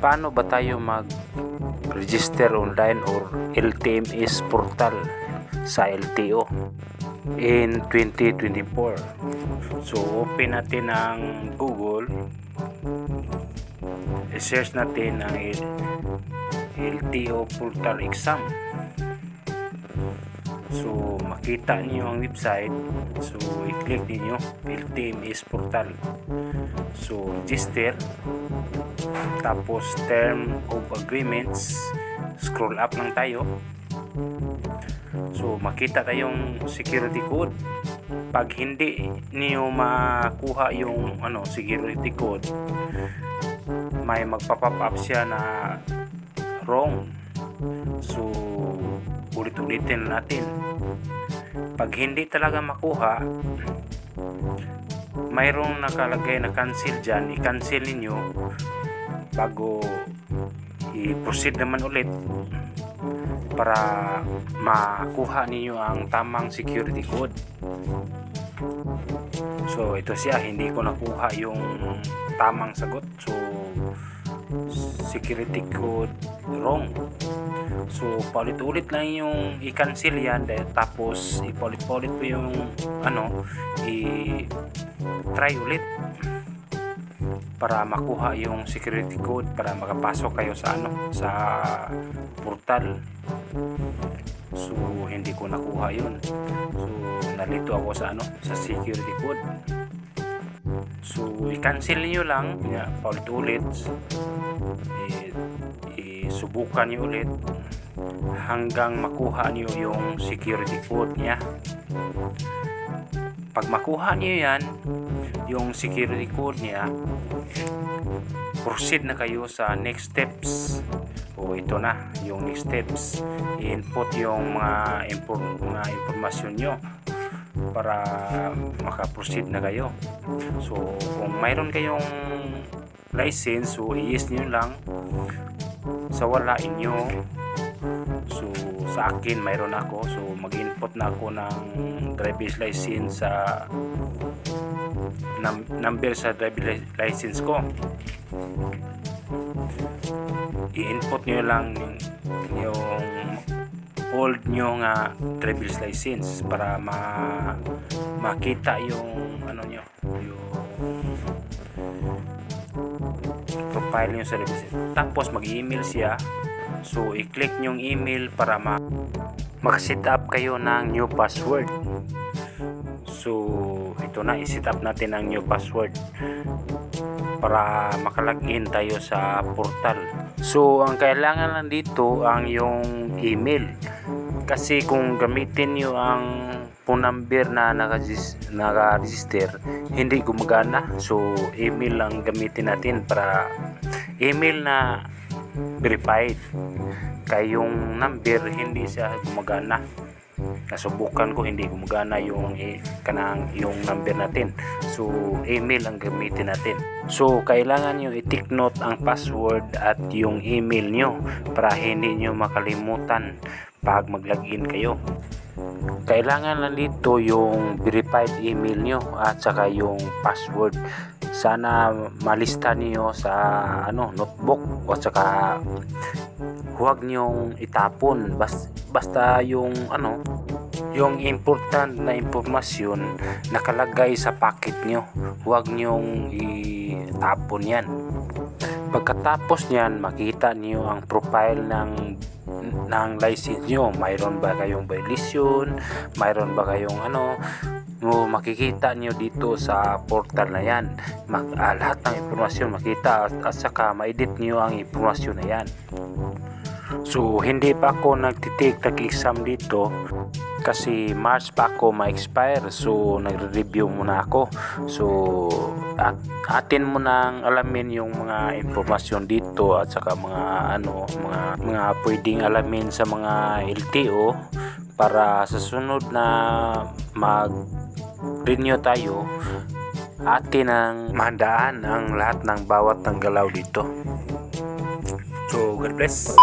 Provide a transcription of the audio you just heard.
paano ba tayo mag-register online or LTMS portal sa LTO in 2024. So open natin ang Google, i-search natin ang LTO portal exam. So makita niyo ang website, so i-click niyo LTMS portal. So register, tapos term of agreements, scroll up lang tayo. So makita tayong security code. Pag hindi niyo makuha yung security code, may magpa-pop up siya na wrong. So ulit-ulitin natin. Pag hindi talaga makuha, mayroong nakalagay na cancel dyan, i-cancel ninyo bago i-proceed naman ulit para makuha ninyo ang tamang security code. So ito siya, hindi ko nakuha yung tamang sagot. So security code wrong. So paulit-ulit lang yung i-cancel yan, tapos ipulit-ulit po yung i-try ulit para makuha yung security code para makapasok kayo sa sa portal. So hindi ko nakuha yun. So nalito ako sa sa security code. So i-cancel niyo lang, paulit-ulit, subukan niyo ulit hanggang makuha niyo yung security code niya. Pag makuha niyo yan, yung security code niya, proceed na kayo sa next steps. O ito na yung next steps, i-input yung mga impormasyon nyo para makaproceed na kayo. So kung mayroon kayong license, so i-yes nyo lang. Sa wala inyo, so sa akin mayroon ako, so mag-input na ako ng driver's license sa number sa driver's license ko. I-input nyo lang yung old nyo nga driver's license para makita yung nyo, yung profile nyo sa driver's license. Tapos mag-email siya, so i-click nyo yung email para mag-set up kayo ng new password. So ito na, i-set up natin ang new password para makalagin tayo sa portal. So ang kailangan lang dito ang yung email, kasi kung gamitin nyo ang phone number na naka-register, hindi gumagana. So email lang gamitin natin, para email na verified. Kaya yung number hindi siya gumagana. Nasubukan ko, hindi gumagana yung number natin. So email ang gamitin natin. So kailangan nyo i-take note ang password at yung email nyo para hindi nyo makalimutan pag mag-login kayo. Kailangan lang dito yung verified email nyo at saka yung password. Sana malista niyo sa notebook, at saka huwag nyong itapon. Basta yung yung important na impormasyon nakalagay sa packet nyo, huwag nyong itapon yan. Pagkatapos nyan, makita niyo ang profile ng license nyo. Mayroon ba kayong violation, mayroon ba kayong makikita niyo dito sa portal na yan. Lahat ng impormasyon makita, at saka ma-edit niyo ang impormasyon na yan. So hindi pa ako nag-exam dito kasi March pa ako ma-expire. So nagre-review muna ako. So atin mo nang alamin yung mga informasyon dito, at saka mga pwedeng alamin sa mga LTO, para sa sunod na mag-renew tayo, atin ang mahandaan ang lahat ng bawat ng galaw dito. So God bless.